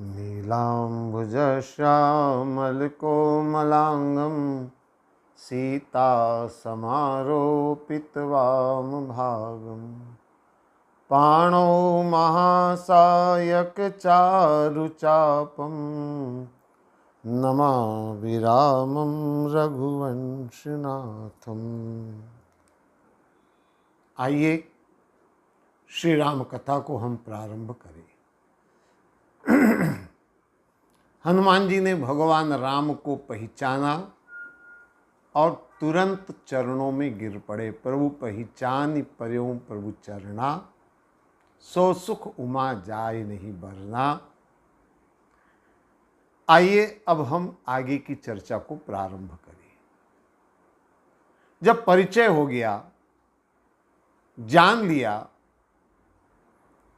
नीलाम्बुजश्यामलकोमलाङ्गं सीतासमारोपितवामभागम् पाणौ महासायकचारुचापं नमामि रामं रघुवंशनाथम्। आइए श्री राम कथा को हम प्रारंभ करें। हनुमान जी ने भगवान राम को पहचाना और तुरंत चरणों में गिर पड़े। प्रभु पहचान पर्यों प्रभु चरणा, सो सुख उमा जाय नहीं बरना। आइए अब हम आगे की चर्चा को प्रारंभ करें। जब परिचय हो गया, जान लिया,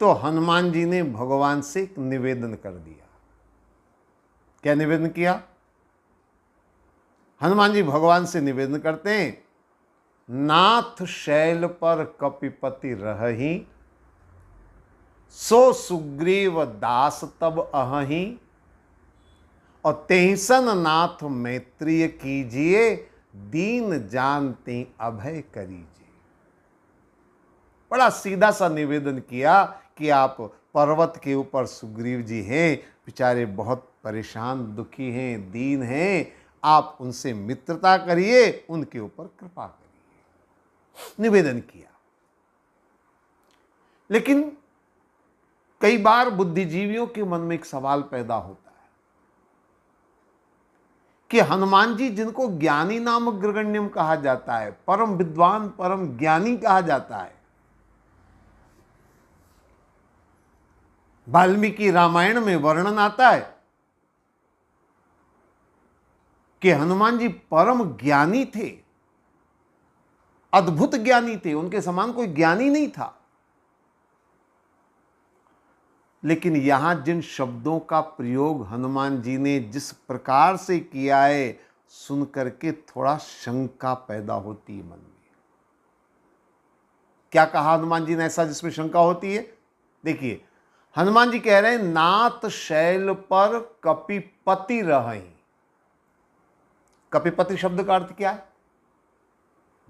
तो हनुमान जी ने भगवान से एक निवेदन कर दिया। क्या निवेदन किया? हनुमान जी भगवान से निवेदन करते हैं, नाथ शैल पर कपिपति रहहि, सो सुग्रीव दास तब अहहि, और तेहसन नाथ मैत्रिय कीजिए, दीन जानते अभय करीजिए। बड़ा सीधा सा निवेदन किया कि आप पर्वत के ऊपर सुग्रीव जी हैं, बेचारे बहुत परेशान दुखी हैं, दीन हैं, आप उनसे मित्रता करिए, उनके ऊपर कृपा करिए, निवेदन किया। लेकिन कई बार बुद्धिजीवियों के मन में एक सवाल पैदा होता है कि हनुमान जी, जिनको ज्ञानी नाम अग्रगण्यम कहा जाता है, परम विद्वान परम ज्ञानी कहा जाता है, वाल्मीकि रामायण में वर्णन आता है कि हनुमान जी परम ज्ञानी थे, अद्भुत ज्ञानी थे, उनके समान कोई ज्ञानी नहीं था। लेकिन यहां जिन शब्दों का प्रयोग हनुमान जी ने जिस प्रकार से किया है, सुन करके थोड़ा शंका पैदा होती है मन में। क्या कहा हनुमान जी ने ऐसा जिसमें शंका होती है? देखिए, हनुमान जी कह रहे हैं, नाथ शैल पर कपिपति रहहि। कपिपति शब्द का अर्थ क्या है?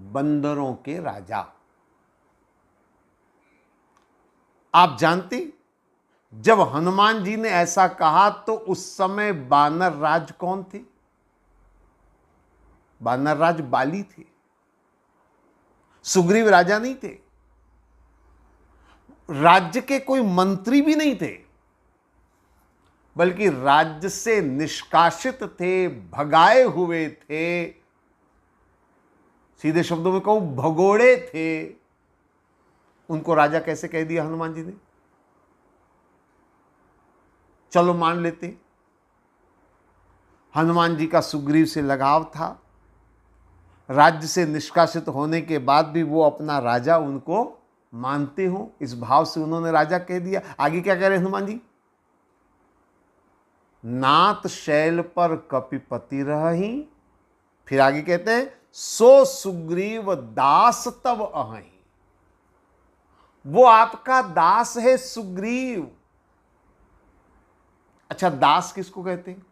बंदरों के राजा। आप जानते, जब हनुमान जी ने ऐसा कहा तो उस समय बानर राज कौन थे? बानर राज बाली थे, सुग्रीव राजा नहीं थे, राज्य के कोई मंत्री भी नहीं थे, बल्कि राज्य से निष्कासित थे, भगाए हुए थे, सीधे शब्दों में कहूं भगोड़े थे। उनको राजा कैसे कह दिया हनुमान जी ने? चलो मान लेते, हनुमान जी का सुग्रीव से लगाव था, राज्य से निष्कासित होने के बाद भी वो अपना राजा उनको मानते हो, इस भाव से उन्होंने राजा कह दिया। आगे क्या कह रहे हनुमान जी? नाथ शैल पर कपिपति रहहि, फिर आगे कहते हैं, सो सुग्रीव दास तब अहहि। वो आपका दास है सुग्रीव। अच्छा, दास किसको कहते हैं?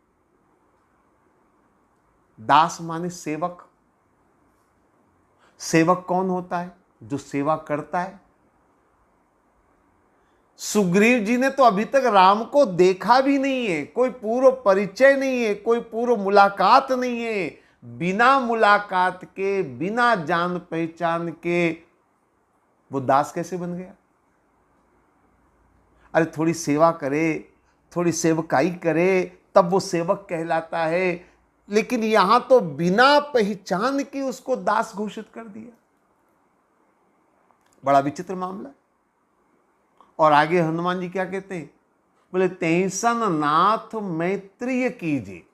दास माने सेवक। सेवक कौन होता है? जो सेवा करता है। सुग्रीव जी ने तो अभी तक राम को देखा भी नहीं है, कोई पूर्व परिचय नहीं है, कोई पूर्व मुलाकात नहीं है। बिना मुलाकात के, बिना जान पहचान के वो दास कैसे बन गया? अरे थोड़ी सेवा करे, थोड़ी सेवकाई करे, तब वो सेवक कहलाता है। लेकिन यहां तो बिना पहचान के उसको दास घोषित कर दिया। बड़ा विचित्र मामला। और आगे हनुमान जी क्या कहते हैं? बोले, तेहसन नाथ मैत्रिय कीजिए।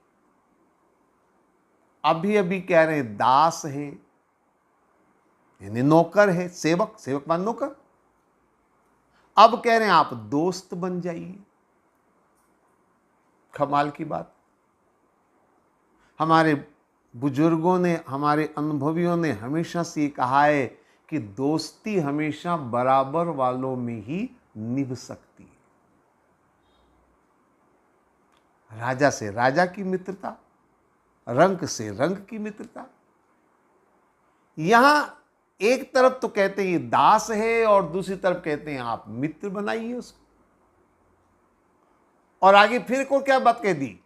अभी अभी कह रहे हैं दास है, यानी नौकर है, सेवक, सेवक मान नौकर। अब कह रहे हैं आप दोस्त बन जाइए। कमाल की बात। हमारे बुजुर्गों ने, हमारे अनुभवियों ने हमेशा से कहा है कि दोस्ती हमेशा बराबर वालों में ही निभ सकती है। राजा से राजा की मित्रता, रंक से रंक की मित्रता। यहां एक तरफ तो कहते हैं ये दास है और दूसरी तरफ कहते हैं आप मित्र बनाइए उसको। और आगे फिर एक और क्या बात कह दी,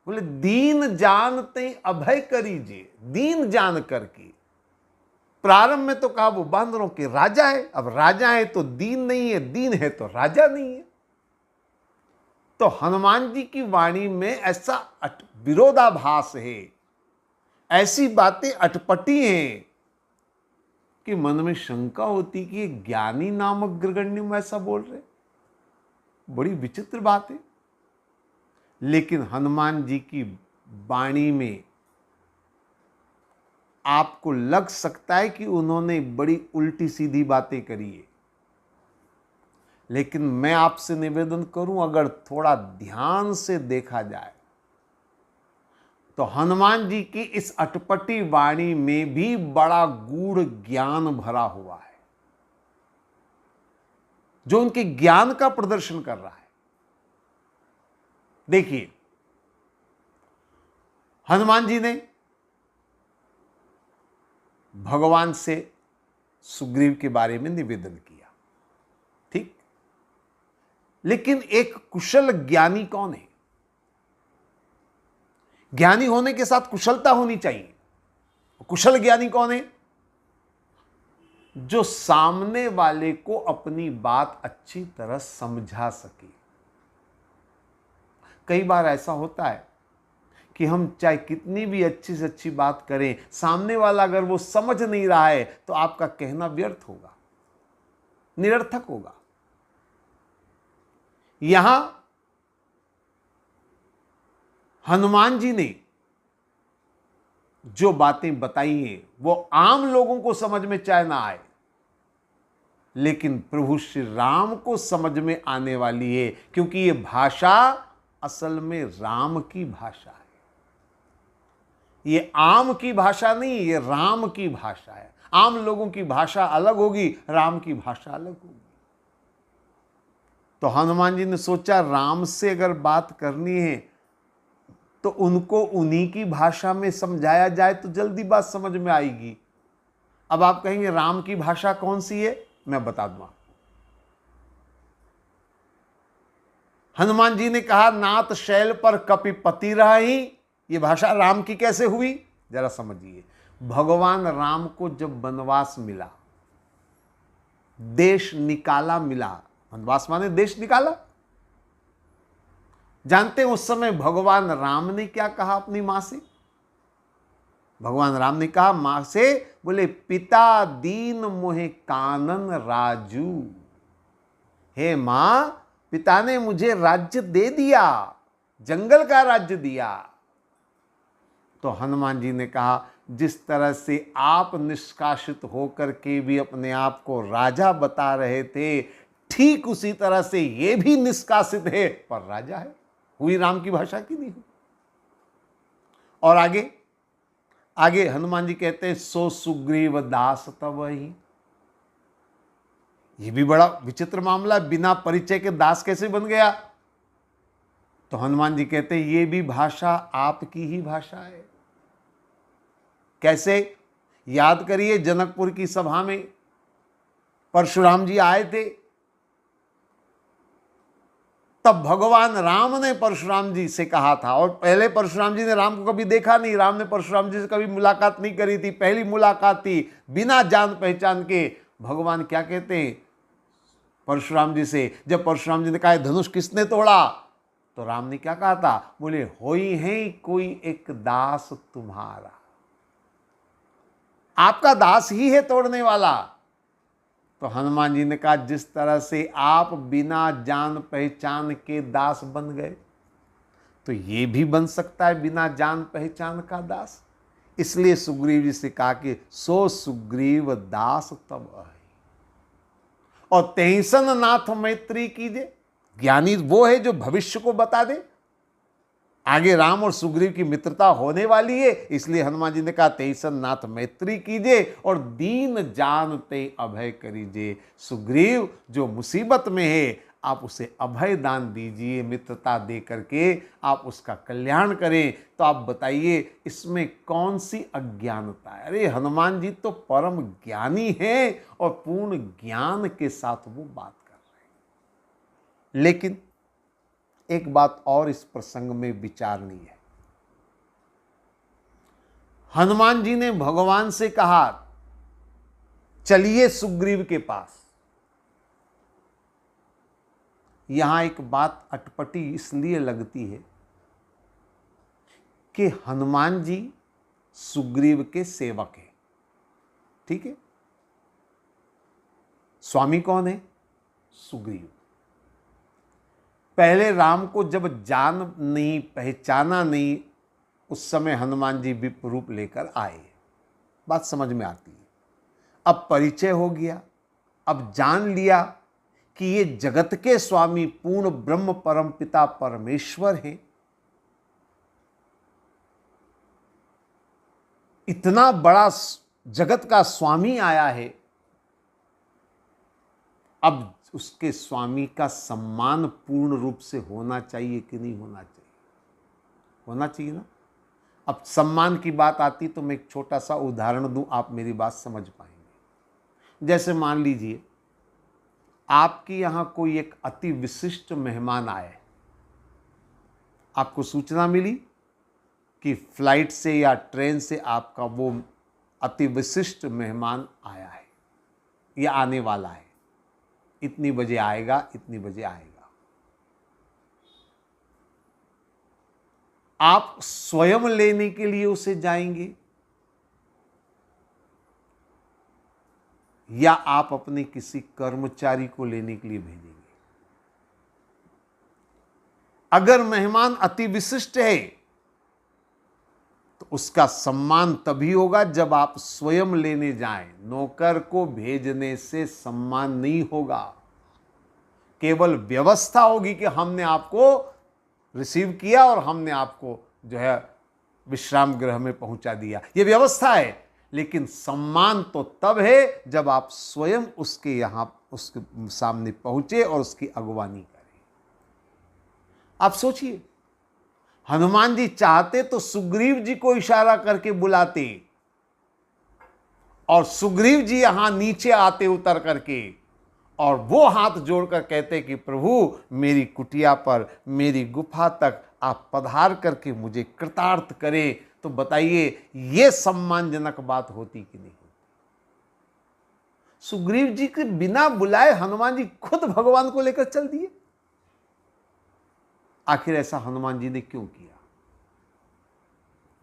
बोले दीन जानते अभय करीजिए। दीन जान करके, प्रारंभ में तो कहा वो बांदरों के राजा है, अब राजा है तो दीन नहीं है, दीन है तो राजा नहीं है। तो हनुमान जी की वाणी में ऐसा विरोधाभास है, ऐसी बातें अटपटी हैं कि मन में शंका होती कि ज्ञानी नामक ग्रगण्य में ऐसा बोल रहे। बड़ी विचित्र बात है। लेकिन हनुमान जी की वाणी में आपको लग सकता है कि उन्होंने बड़ी उल्टी सीधी बातें करी है, लेकिन मैं आपसे निवेदन करूं, अगर थोड़ा ध्यान से देखा जाए तो हनुमान जी की इस अटपटी वाणी में भी बड़ा गूढ़ ज्ञान भरा हुआ है, जो उनके ज्ञान का प्रदर्शन कर रहा है। देखिए, हनुमान जी ने भगवान से सुग्रीव के बारे में निवेदन किया, ठीक। लेकिन एक कुशल ज्ञानी कौन है? ज्ञानी होने के साथ कुशलता होनी चाहिए। कुशल ज्ञानी कौन है? जो सामने वाले को अपनी बात अच्छी तरह समझा सके। कई बार ऐसा होता है कि हम चाहे कितनी भी अच्छी से अच्छी बात करें, सामने वाला अगर वो समझ नहीं रहा है तो आपका कहना व्यर्थ होगा, निरर्थक होगा। यहां हनुमान जी ने जो बातें बताई हैं वो आम लोगों को समझ में चाहे ना आए, लेकिन प्रभु श्री राम को समझ में आने वाली है, क्योंकि ये भाषा असल में राम की भाषा है। ये आम की भाषा नहीं, ये राम की भाषा है। आम लोगों की भाषा अलग होगी, राम की भाषा अलग होगी। तो हनुमान जी ने सोचा राम से अगर बात करनी है तो उनको उन्हीं की भाषा में समझाया जाए तो जल्दी बात समझ में आएगी। अब आप कहेंगे राम की भाषा कौन सी है? मैं बता दूंगा। हनुमान जी ने कहा नाथ शैल पर कपिपति रही, ये भाषा राम की कैसे हुई? जरा समझिए। भगवान राम को जब वनवास मिला, देश निकाला मिला, वनवास माने देश निकाला, जानते हैं उस समय भगवान राम ने क्या कहा अपनी मां से? भगवान राम ने कहा मां से, बोले पिता दीन मोहे कानन राजू। हे मां, पिता ने मुझे राज्य दे दिया, जंगल का राज्य दिया। तो हनुमान जी ने कहा जिस तरह से आप निष्कासित होकर के भी अपने आप को राजा बता रहे थे, ठीक उसी तरह से ये भी निष्कासित है पर राजा है। हुई राम की भाषा की नहीं हुई। और आगे आगे हनुमान जी कहते हैं सो सुग्रीव दास तब ही। ये भी बड़ा विचित्र मामला, बिना परिचय के दास कैसे बन गया? तो हनुमान जी कहते हैं ये भी भाषा आपकी ही भाषा है। कैसे? याद करिए, जनकपुर की सभा में परशुराम जी आए थे, तब भगवान राम ने परशुराम जी से कहा था, और पहले परशुराम जी ने राम को कभी देखा नहीं, राम ने परशुराम जी से कभी मुलाकात नहीं करी थी, पहली मुलाकात थी, बिना जान पहचान के। भगवान क्या कहते हैं परशुराम जी से? जब परशुराम जी ने कहा धनुष किसने तोड़ा, तो राम ने क्या कहा था? बोले होई है कोई एक दास तुम्हारा, आपका दास ही है तोड़ने वाला। तो हनुमान जी ने कहा जिस तरह से आप बिना जान पहचान के दास बन गए, तो ये भी बन सकता है बिना जान पहचान का दास। इसलिए सुग्रीव जी से कहा कि सो सुग्रीव दास तब है, और तेहसन नाथ मैत्री कीजिए। ज्ञानी वो है जो भविष्य को बता दे, आगे राम और सुग्रीव की मित्रता होने वाली है, इसलिए हनुमान जी ने कहा तेहसन नाथ मैत्री कीजिए और दीन जानते अभय करीजिए। सुग्रीव जो मुसीबत में है, आप उसे अभय दान दीजिए, मित्रता दे करके आप उसका कल्याण करें। तो आप बताइए इसमें कौन सी अज्ञानता है? अरे हनुमान जी तो परम ज्ञानी हैं और पूर्ण ज्ञान के साथ वो बात कर रहे हैं। लेकिन एक बात और इस प्रसंग में विचारनीय है। हनुमान जी ने भगवान से कहा चलिए सुग्रीव के पास। यहां एक बात अटपटी इसलिए लगती है कि हनुमान जी सुग्रीव के सेवक हैं, ठीक है। स्वामी कौन है? सुग्रीव। पहले राम को जब जान नहीं, पहचाना नहीं, उस समय हनुमान जी विप्र रूप लेकर आए। बात समझ में आती है। अब परिचय हो गया, अब जान लिया कि ये जगत के स्वामी पूर्ण ब्रह्म परम पिता परमेश्वर हैं। इतना बड़ा जगत का स्वामी आया है, अब उसके स्वामी का सम्मान पूर्ण रूप से होना चाहिए कि नहीं होना चाहिए? होना चाहिए ना। अब सम्मान की बात आती तो मैं एक छोटा सा उदाहरण दूं, आप मेरी बात समझ पाएंगे। जैसे मान लीजिए आपके यहां कोई एक अति विशिष्ट मेहमान आए, आपको सूचना मिली कि फ्लाइट से या ट्रेन से आपका वो अति विशिष्ट मेहमान आया है या आने वाला है, इतनी बजे आएगा, इतनी बजे आएगा। आप स्वयं लेने के लिए उसे जाएंगे या आप अपने किसी कर्मचारी को लेने के लिए भेजेंगे? अगर मेहमान अति विशिष्ट है तो उसका सम्मान तभी होगा जब आप स्वयं लेने जाएं। नौकर को भेजने से सम्मान नहीं होगा, केवल व्यवस्था होगी कि हमने आपको रिसीव किया और हमने आपको जो है विश्राम गृह में पहुंचा दिया, यह व्यवस्था है। लेकिन सम्मान तो तब है जब आप स्वयं उसके यहां, उसके सामने पहुंचे और उसकी अगवानी करें। आप सोचिए, हनुमान जी चाहते तो सुग्रीव जी को इशारा करके बुलाते और सुग्रीव जी यहां नीचे आते उतर करके और वो हाथ जोड़कर कहते कि प्रभु मेरी कुटिया पर, मेरी गुफा तक आप पधार करके मुझे कृतार्थ करें। तो बताइए ये सम्मानजनक बात होती कि नहीं होती? सुग्रीव जी के बिना बुलाए हनुमान जी खुद भगवान को लेकर चल दिए। आखिर ऐसा हनुमान जी ने क्यों किया?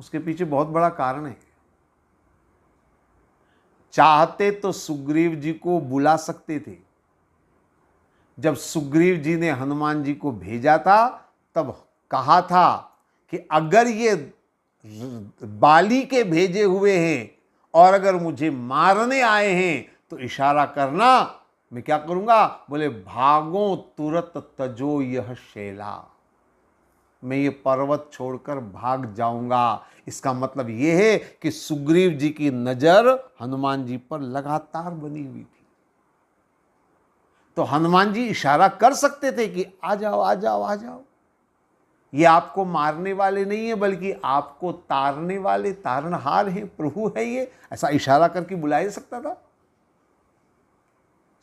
उसके पीछे बहुत बड़ा कारण है। चाहते तो सुग्रीव जी को बुला सकते थे। जब सुग्रीव जी ने हनुमान जी को भेजा था तब कहा था कि अगर ये बाली के भेजे हुए हैं और अगर मुझे मारने आए हैं तो इशारा करना, मैं क्या करूंगा? बोले भागो तुरत तजो यह शैला, मैं ये पर्वत छोड़कर भाग जाऊंगा। इसका मतलब यह है कि सुग्रीव जी की नजर हनुमान जी पर लगातार बनी हुई थी। तो हनुमान जी इशारा कर सकते थे कि आ जाओ आ जाओ आ जाओ, ये आपको मारने वाले नहीं है बल्कि आपको तारने वाले तारनहार हैं, प्रभु है ये, ऐसा इशारा करके बुलाया जा सकता था।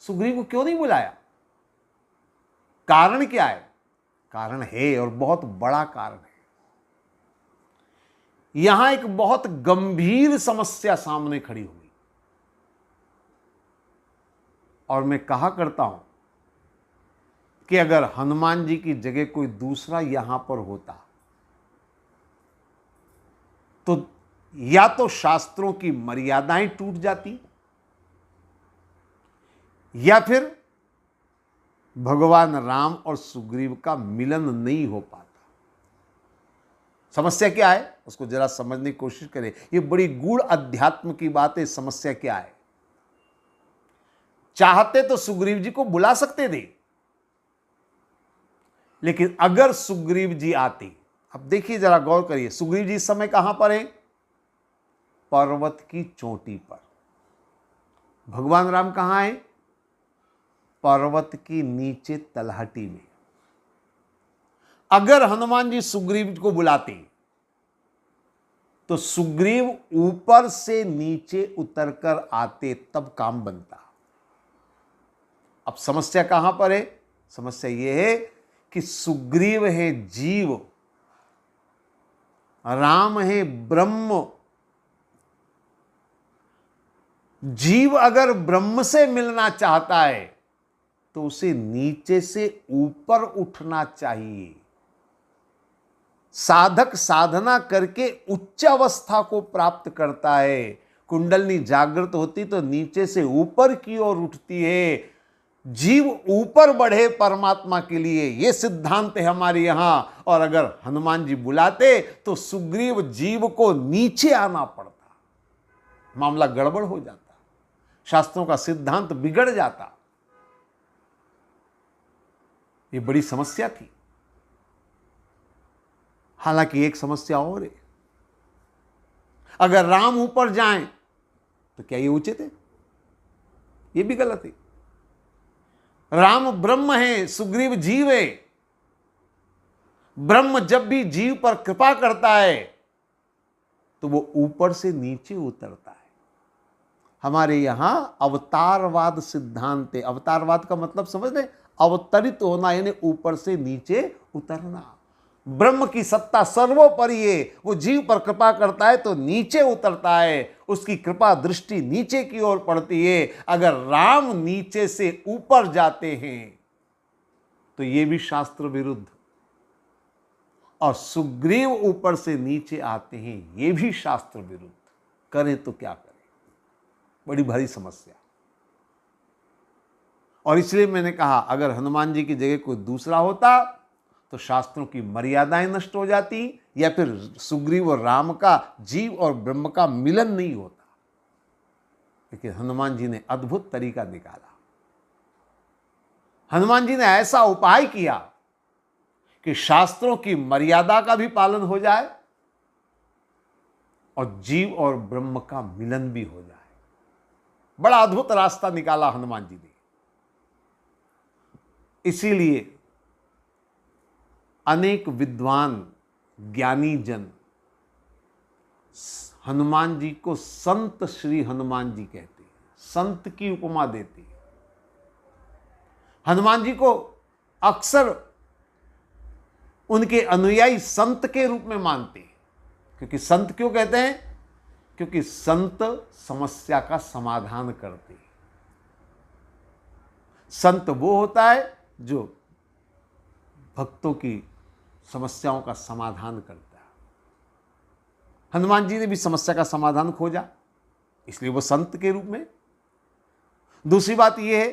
सुग्रीव को क्यों नहीं बुलाया? कारण क्या है? कारण है और बहुत बड़ा कारण है। यहां एक बहुत गंभीर समस्या सामने खड़ी हुई और मैं कहा करता हूं कि अगर हनुमान जी की जगह कोई दूसरा यहां पर होता तो या तो शास्त्रों की मर्यादाएं टूट जाती या फिर भगवान राम और सुग्रीव का मिलन नहीं हो पाता। समस्या क्या है उसको जरा समझने की कोशिश करें। यह बड़ी गूढ़ अध्यात्म की बात है। समस्या क्या है? चाहते तो सुग्रीव जी को बुला सकते थे, लेकिन अगर सुग्रीव जी आते, अब देखिए जरा गौर करिए, सुग्रीव जी इस समय कहां पर हैं? पर्वत की चोटी पर। भगवान राम कहां हैं? पर्वत की नीचे तलहटी में। अगर हनुमान जी सुग्रीव को बुलाते तो सुग्रीव ऊपर से नीचे उतरकर आते, तब काम बनता। अब समस्या कहां पर है? समस्या यह है कि सुग्रीव है जीव, राम है ब्रह्म। जीव अगर ब्रह्म से मिलना चाहता है तो उसे नीचे से ऊपर उठना चाहिए। साधक साधना करके उच्च अवस्था को प्राप्त करता है। कुंडलनी जागृत होती तो नीचे से ऊपर की ओर उठती है। जीव ऊपर बढ़े परमात्मा के लिए, यह सिद्धांत है हमारे यहां। और अगर हनुमान जी बुलाते तो सुग्रीव जीव को नीचे आना पड़ता, मामला गड़बड़ हो जाता, शास्त्रों का सिद्धांत बिगड़ जाता। यह बड़ी समस्या थी। हालांकि एक समस्या और है, अगर राम ऊपर जाएं तो क्या ये उचित है? यह भी गलत है। राम ब्रह्म है, सुग्रीव जीव है। ब्रह्म जब भी जीव पर कृपा करता है तो वो ऊपर से नीचे उतरता है। हमारे यहां अवतारवाद सिद्धांत है। अवतारवाद का मतलब समझ लें, अवतरित होना यानी ऊपर से नीचे उतरना। ब्रह्म की सत्ता सर्वोपरि है। वो जीव पर कृपा करता है तो नीचे उतरता है, उसकी कृपा दृष्टि नीचे की ओर पड़ती है। अगर राम नीचे से ऊपर जाते हैं तो यह भी शास्त्र विरुद्ध, और सुग्रीव ऊपर से नीचे आते हैं यह भी शास्त्र विरुद्ध। करें तो क्या करें? बड़ी भारी समस्या। और इसलिए मैंने कहा, अगर हनुमान जी की जगह कोई दूसरा होता तो शास्त्रों की मर्यादाएं नष्ट हो जाती, या फिर सुग्रीव और राम का, जीव और ब्रह्म का मिलन नहीं होता। लेकिन हनुमान जी ने अद्भुत तरीका निकाला। हनुमान जी ने ऐसा उपाय किया कि शास्त्रों की मर्यादा का भी पालन हो जाए और जीव और ब्रह्म का मिलन भी हो जाए। बड़ा अद्भुत रास्ता निकाला हनुमान जी ने। इसीलिए अनेक विद्वान ज्ञानी जन हनुमान जी को संत श्री हनुमान जी कहते हैं, संत की उपमा देते हैं। हनुमान जी को अक्सर उनके अनुयायी संत के रूप में मानते हैं। क्योंकि संत क्यों कहते हैं? क्योंकि संत समस्या का समाधान करते हैं। संत वो होता है जो भक्तों की समस्याओं का समाधान करता है। हनुमान जी ने भी समस्या का समाधान खोजा, इसलिए वो संत के रूप में। दूसरी बात यह है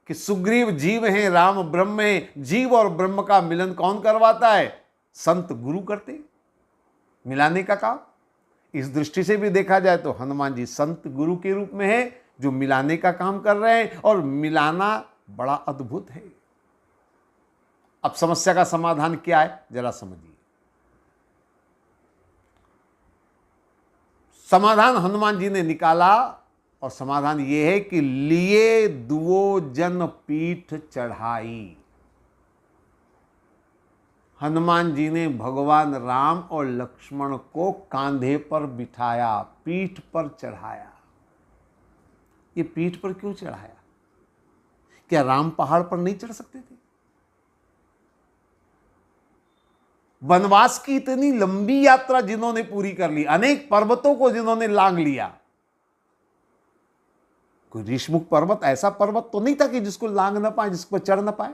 कि सुग्रीव जीव हैं, राम ब्रह्म है। जीव और ब्रह्म का मिलन कौन करवाता है? संत गुरु करते, मिलाने का काम। इस दृष्टि से भी देखा जाए तो हनुमान जी संत गुरु के रूप में है, जो मिलाने का काम कर रहे हैं। और मिलाना बड़ा अद्भुत है। अब समस्या का समाधान क्या है, जरा समझिए। समाधान हनुमान जी ने निकाला, और समाधान यह है कि लिए दुओ जन पीठ चढ़ाई। हनुमान जी ने भगवान राम और लक्ष्मण को कांधे पर बिठाया, पीठ पर चढ़ाया। ये पीठ पर क्यों चढ़ाया? क्या राम पहाड़ पर नहीं चढ़ सकते थे? वनवास की इतनी लंबी यात्रा जिन्होंने पूरी कर ली, अनेक पर्वतों को जिन्होंने लांघ लिया, कोई ऋषमुख पर्वत ऐसा पर्वत तो नहीं था कि जिसको लांघ ना पाए, जिसको चढ़ ना पाए।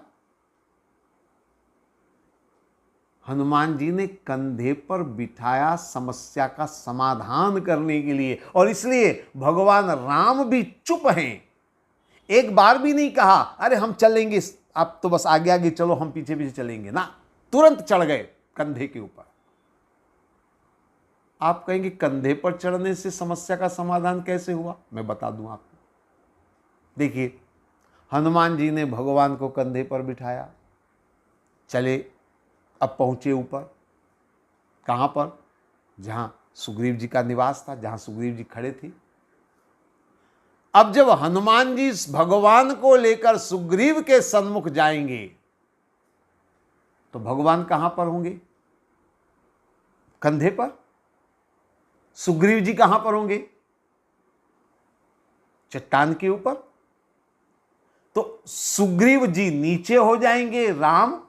हनुमान जी ने कंधे पर बिठाया समस्या का समाधान करने के लिए। और इसलिए भगवान राम भी चुप हैं। एक बार भी नहीं कहा अरे हम चलेंगे, आप तो बस आगे आगे चलो, हम पीछे पीछे चलेंगे ना। तुरंत चढ़ गए कंधे के ऊपर। आप कहेंगे कंधे पर चढ़ने से समस्या का समाधान कैसे हुआ? मैं बता दूं आपको। देखिए, हनुमान जी ने भगवान को कंधे पर बिठाया, चले, अब पहुंचे ऊपर। कहां पर? जहां सुग्रीव जी का निवास था, जहां सुग्रीव जी खड़े थे। अब जब हनुमान जी भगवान को लेकर सुग्रीव के सन्मुख जाएंगे तो भगवान कहां पर होंगे? कंधे पर। सुग्रीव जी कहां पर होंगे? चट्टान के ऊपर। तो सुग्रीव जी नीचे हो जाएंगे, राम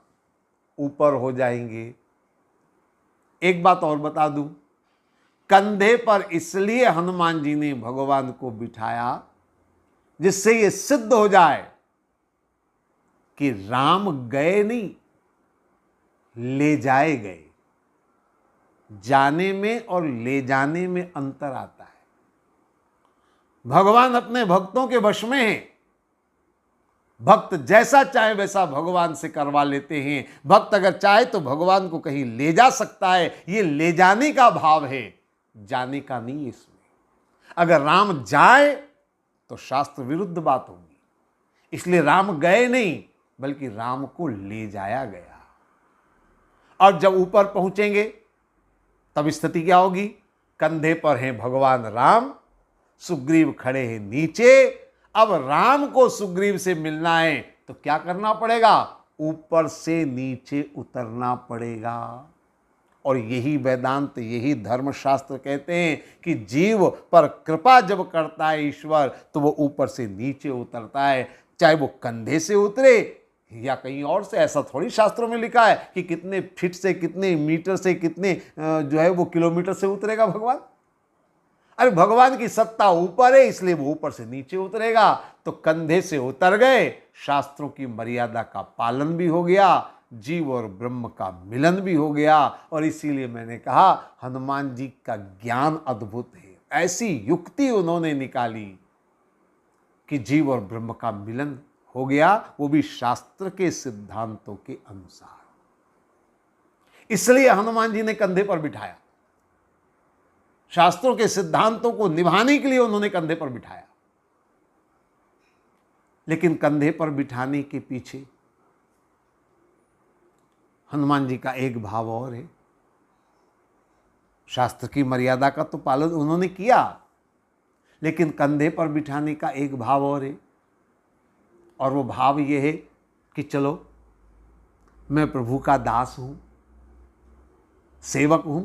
ऊपर हो जाएंगे। एक बात और बता दूं, कंधे पर इसलिए हनुमान जी ने भगवान को बिठाया जिससे यह सिद्ध हो जाए कि राम गए नहीं, ले जाए गए। जाने में और ले जाने में अंतर आता है। भगवान अपने भक्तों के वश में हैं। भक्त जैसा चाहे वैसा भगवान से करवा लेते हैं। भक्त अगर चाहे तो भगवान को कहीं ले जा सकता है। ये ले जाने का भाव है, जाने का नहीं। इसमें अगर राम जाए तो शास्त्र विरुद्ध बात होगी। इसलिए राम गए नहीं, बल्कि राम को ले जाया गया। और जब ऊपर पहुंचेंगे तब स्थिति क्या होगी? कंधे पर हैं भगवान राम, सुग्रीव खड़े हैं नीचे। अब राम को सुग्रीव से मिलना है तो क्या करना पड़ेगा? ऊपर से नीचे उतरना पड़ेगा। और यही वेदांत, यही धर्मशास्त्र कहते हैं कि जीव पर कृपा जब करता है ईश्वर तो वो ऊपर से नीचे उतरता है, चाहे वो कंधे से उतरे या कहीं और से। ऐसा थोड़ी शास्त्रों में लिखा है कि कितने फीट से, कितने मीटर से, कितने जो है वो किलोमीटर से उतरेगा भगवान। अरे भगवान की सत्ता ऊपर है, इसलिए वो ऊपर से नीचे उतरेगा। तो कंधे से उतर गए, शास्त्रों की मर्यादा का पालन भी हो गया, जीव और ब्रह्म का मिलन भी हो गया। और इसीलिए मैंने कहा हनुमान जी का ज्ञान अद्भुत है। ऐसी युक्ति उन्होंने निकाली कि जीव और ब्रह्म का मिलन हो गया, वो भी शास्त्र के सिद्धांतों के अनुसार। इसलिए हनुमान जी ने कंधे पर बिठाया। शास्त्रों के सिद्धांतों को निभाने के लिए उन्होंने कंधे पर बिठाया। लेकिन कंधे पर बिठाने के पीछे हनुमान जी का एक भाव और है। शास्त्र की मर्यादा का तो पालन उन्होंने किया, लेकिन कंधे पर बिठाने का एक भाव और है। और वो भाव ये है कि चलो मैं प्रभु का दास हूं, सेवक हूं।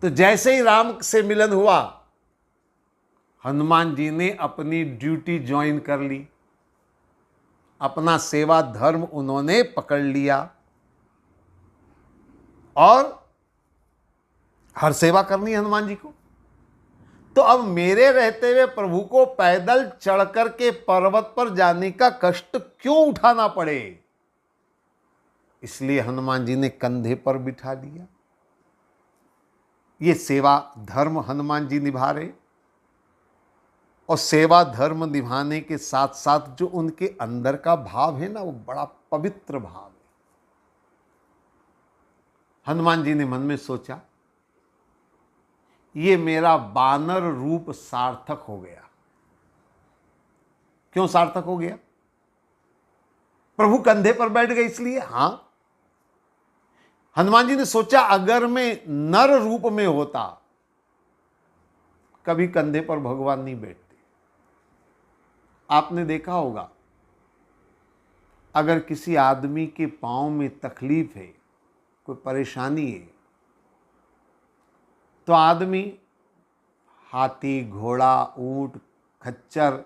तो जैसे ही राम से मिलन हुआ, हनुमान जी ने अपनी ड्यूटी ज्वाइन कर ली, अपना सेवा धर्म उन्होंने पकड़ लिया और हर सेवा करनी है हनुमान जी को। तो अब मेरे रहते हुए प्रभु को पैदल चढ़ करके पर्वत पर जाने का कष्ट क्यों उठाना पड़े? इसलिए हनुमान जी ने कंधे पर बिठा दिया। ये सेवा धर्म हनुमान जी निभा रहे, और सेवा धर्म निभाने के साथ साथ जो उनके अंदर का भाव है ना, वो बड़ा पवित्र भाव है। हनुमान जी ने मन में सोचा, ये मेरा वानर रूप सार्थक हो गया। क्यों सार्थक हो गया? प्रभु कंधे पर बैठ गए इसलिए। हां, हनुमान जी ने सोचा अगर मैं नर रूप में होता, कभी कंधे पर भगवान नहीं बैठते। आपने देखा होगा, अगर किसी आदमी के पांव में तकलीफ है, कोई परेशानी है, तो आदमी हाथी, घोड़ा, ऊंट, खच्चर,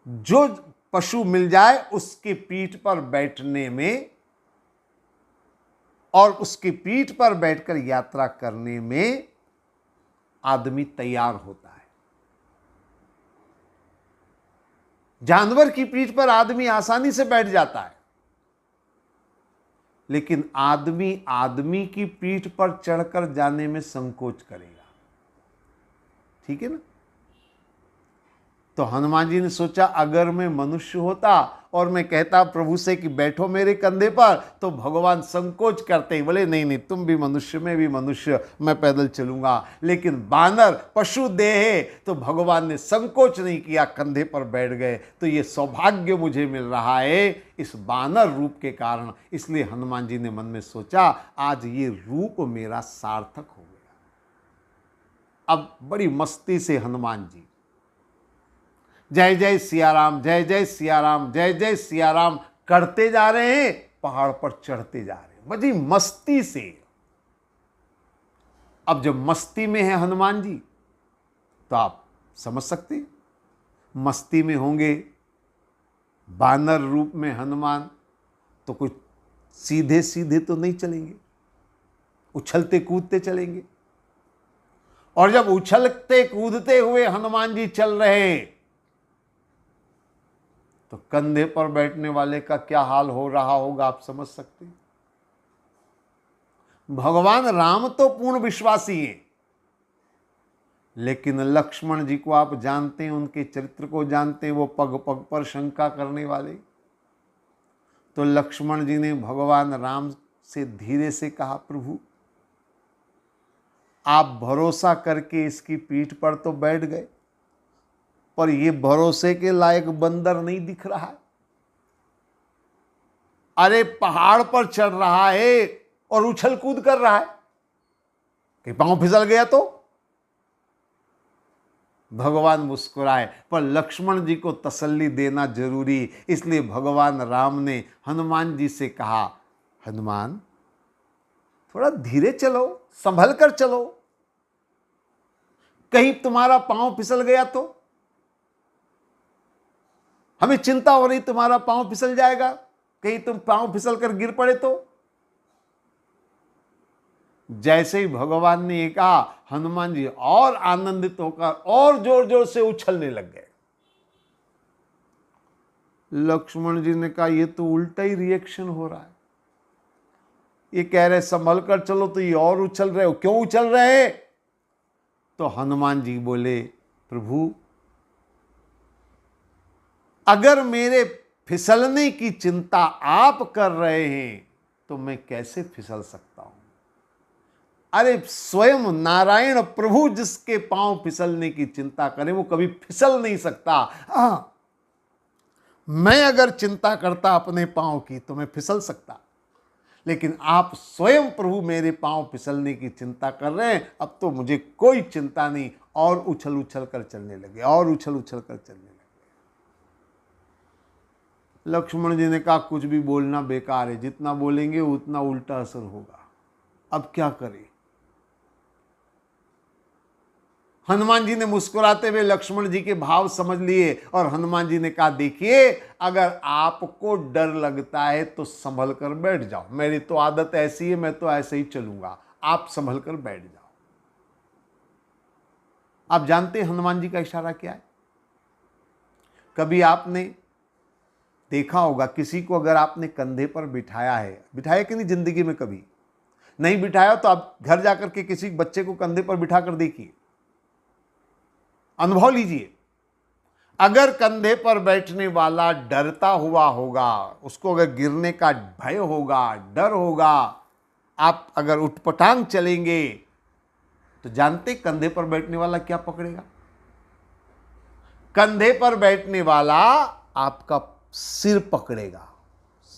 जो पशु मिल जाए उसकी पीठ पर बैठने में और उसकी पीठ पर बैठकर यात्रा करने में आदमी तैयार होता है। जानवर की पीठ पर आदमी आसानी से बैठ जाता है, लेकिन आदमी आदमी की पीठ पर चढ़कर जाने में संकोच करेगा। ठीक है ना? तो हनुमान जी ने सोचा अगर मैं मनुष्य होता और मैं कहता प्रभु से कि बैठो मेरे कंधे पर, तो भगवान संकोच करते ही बोले नहीं नहीं, तुम भी मनुष्य, मैं भी मनुष्य, मैं पैदल चलूंगा। लेकिन बानर पशु देह है, तो भगवान ने संकोच नहीं किया, कंधे पर बैठ गए। तो ये सौभाग्य मुझे मिल रहा है इस बानर रूप के कारण। इसलिए हनुमान जी ने मन में सोचा आज ये रूप मेरा सार्थक हो गया। अब बड़ी मस्ती से हनुमान जी जय जय सिया राम, जय जय सिया राम, जय जय सिया राम करते जा रहे हैं, पहाड़ पर चढ़ते जा रहे हैं, बड़ी मस्ती से। अब जब मस्ती में है हनुमान जी, तो आप समझ सकते हैं, मस्ती में होंगे बानर रूप में हनुमान, तो कुछ सीधे सीधे तो नहीं चलेंगे, उछलते कूदते चलेंगे। और जब उछलते कूदते हुए हनुमान जी चल रहे हैं, तो कंधे पर बैठने वाले का क्या हाल हो रहा होगा, आप समझ सकते हैं। भगवान राम तो पूर्ण विश्वासी हैं, लेकिन लक्ष्मण जी को आप जानते हैं, उनके चरित्र को जानते हैं, वो पग पग पर शंका करने वाले। तो लक्ष्मण जी ने भगवान राम से धीरे से कहा, प्रभु आप भरोसा करके इसकी पीठ पर तो बैठ गए, पर यह भरोसे के लायक बंदर नहीं दिख रहा है। अरे पहाड़ पर चढ़ रहा है और उछल कूद कर रहा है, कि पांव फिसल गया तो। भगवान मुस्कुराए, पर लक्ष्मण जी को तसल्ली देना जरूरी, इसलिए भगवान राम ने हनुमान जी से कहा, हनुमान थोड़ा धीरे चलो, संभल कर चलो, कहीं तुम्हारा पांव फिसल गया तो। हमें चिंता हो रही तुम्हारा पांव फिसल जाएगा, कहीं तुम पांव फिसल कर गिर पड़े तो। जैसे ही भगवान ने ये कहा, हनुमान जी और आनंदित होकर और जोर जोर से उछलने लग गए। लक्ष्मण जी ने कहा, ये तो उल्टा ही रिएक्शन हो रहा है, ये कह रहे संभल कर चलो तो ये और उछल रहे हो, क्यों उछल रहे? तो हनुमान जी बोले, प्रभु अगर मेरे फिसलने की चिंता आप कर रहे हैं तो मैं कैसे फिसल सकता हूं? अरे स्वयं नारायण प्रभु जिसके पांव फिसलने की चिंता करे, वो कभी फिसल नहीं सकता। मैं अगर चिंता करता अपने पांव की तो मैं फिसल सकता, लेकिन आप स्वयं प्रभु मेरे पांव फिसलने की चिंता कर रहे हैं, अब तो मुझे कोई चिंता नहीं। और उछल उछल कर चलने लगे, और उछल उछल कर चलने लगे। लक्ष्मण जी ने कहा, कुछ भी बोलना बेकार है, जितना बोलेंगे उतना उल्टा असर होगा, अब क्या करें? हनुमान जी ने मुस्कुराते हुए लक्ष्मण जी के भाव समझ लिए, और हनुमान जी ने कहा, देखिए अगर आपको डर लगता है तो संभल कर बैठ जाओ, मेरी तो आदत ऐसी है, मैं तो ऐसे ही चलूंगा, आप संभल कर बैठ जाओ। आप जानते हैं हनुमान जी का इशारा क्या है? कभी आपने देखा होगा, किसी को अगर आपने कंधे पर बिठाया है, बिठाया कि नहीं जिंदगी में? कभी नहीं बिठाया तो आप घर जाकर के किसी बच्चे को कंधे पर बिठा कर देखिए, अनुभव लीजिए। अगर कंधे पर बैठने वाला डरता हुआ होगा, उसको अगर गिरने का भय होगा, डर होगा, आप अगर उठपटांग चलेंगे, तो जानते कंधे पर बैठने वाला क्या पकड़ेगा? कंधे पर बैठने वाला आपका सिर पकड़ेगा,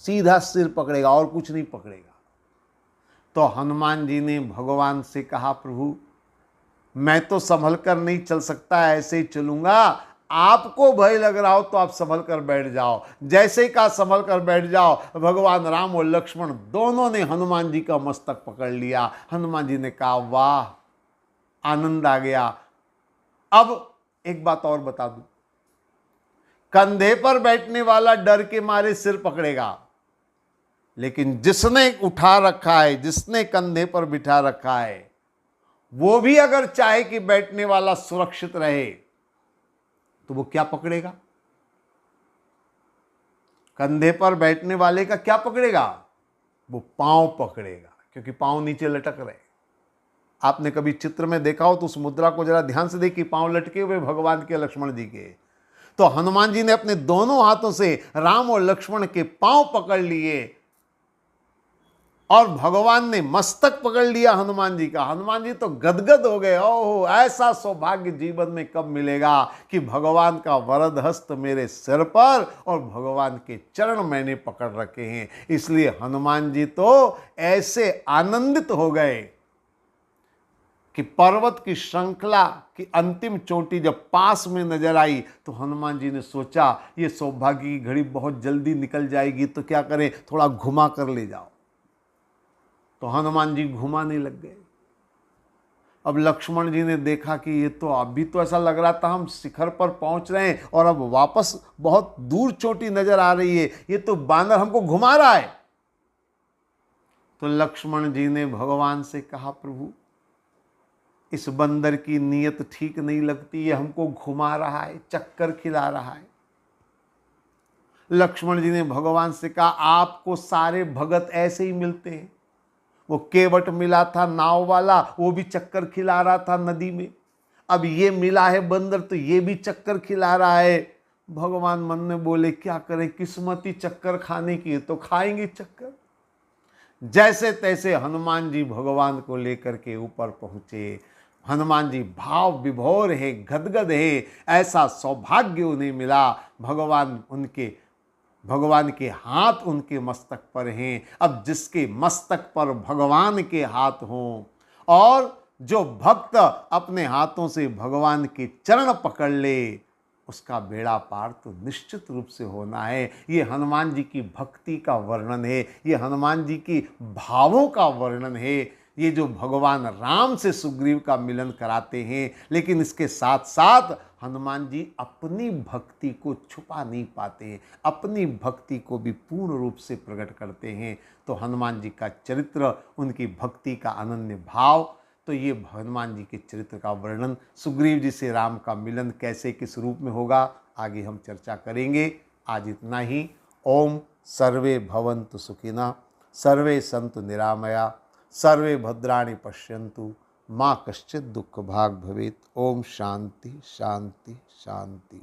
सीधा सिर पकड़ेगा, और कुछ नहीं पकड़ेगा। तो हनुमान जी ने भगवान से कहा, प्रभु मैं तो संभल कर नहीं चल सकता, ऐसे ही चलूंगा, आपको भय लग रहा हो तो आप संभल कर बैठ जाओ। जैसे ही कहा संभल कर बैठ जाओ, भगवान राम और लक्ष्मण दोनों ने हनुमान जी का मस्तक पकड़ लिया। हनुमान जी ने कहा, वाह आनंद आ गया। अब एक बात और बता दूं, कंधे पर बैठने वाला डर के मारे सिर पकड़ेगा, लेकिन जिसने उठा रखा है, जिसने कंधे पर बिठा रखा है, वो भी अगर चाहे कि बैठने वाला सुरक्षित रहे, तो वो क्या पकड़ेगा? कंधे पर बैठने वाले का क्या पकड़ेगा? वो पांव पकड़ेगा, क्योंकि पांव नीचे लटक रहे। आपने कभी चित्र में देखा हो तो उस मुद्रा को जरा ध्यान से देखिए, पांव लटके हुए भगवान के, लक्ष्मण जी के। तो हनुमान जी ने अपने दोनों हाथों से राम और लक्ष्मण के पांव पकड़ लिए, और भगवान ने मस्तक पकड़ लिया हनुमान जी का। हनुमान जी तो गदगद हो गए, ओह ऐसा सौभाग्य जीवन में कब मिलेगा कि भगवान का वरद हस्त मेरे सिर पर और भगवान के चरण मैंने पकड़ रखे हैं। इसलिए हनुमान जी तो ऐसे आनंदित हो गए कि पर्वत की श्रृंखला की अंतिम चोटी जब पास में नजर आई तो हनुमान जी ने सोचा ये सौभाग्य की घड़ी बहुत जल्दी निकल जाएगी, तो क्या करें, थोड़ा घुमा कर ले जाओ। तो हनुमान जी घुमाने लग गए। अब लक्ष्मण जी ने देखा कि ये तो अभी तो ऐसा लग रहा था हम शिखर पर पहुंच रहे हैं और अब वापस बहुत दूर चोटी नजर आ रही है, ये तो बानर हमको घुमा रहा है। तो लक्ष्मण जी ने भगवान से कहा, प्रभु इस बंदर की नीयत ठीक नहीं लगती, ये हमको घुमा रहा है, चक्कर खिला रहा है। लक्ष्मण जी ने भगवान से कहा, आपको सारे भगत ऐसे ही मिलते हैं। वो केवट मिला था नाव वाला, वो भी चक्कर खिला रहा था नदी में। अब ये मिला है बंदर, तो ये भी चक्कर खिला रहा है। भगवान मन में बोले, क्या करें, किस्मत ही चक्कर खाने की है, तो खाएंगे चक्कर। जैसे तैसे हनुमान जी भगवान को लेकर के ऊपर पहुंचे। हनुमान जी भाव विभोर है, गदगद है, ऐसा सौभाग्य उन्हें मिला। भगवान के हाथ उनके मस्तक पर हैं। अब जिसके मस्तक पर भगवान के हाथ हों और जो भक्त अपने हाथों से भगवान के चरण पकड़ ले, उसका बेड़ा पार तो निश्चित रूप से होना है। ये हनुमान जी की भक्ति का वर्णन है, ये हनुमान जी की भावों का वर्णन है। ये जो भगवान राम से सुग्रीव का मिलन कराते हैं, लेकिन इसके साथ साथ हनुमान जी अपनी भक्ति को छुपा नहीं पाते हैं, अपनी भक्ति को भी पूर्ण रूप से प्रकट करते हैं। तो हनुमान जी का चरित्र, उनकी भक्ति का अनन्य भाव, तो ये हनुमान जी के चरित्र का वर्णन, सुग्रीव जी से राम का मिलन कैसे किस रूप में होगा, आगे हम चर्चा करेंगे। आज इतना ही। ओम सर्वे भवन्तु सुखिनः, सर्वे सन्तु निरामया, सर्वे भद्राणि पश्यन्तु, माँ कश्चित् दुःख भाग् भवेत्। ओम शांति शांति शांति।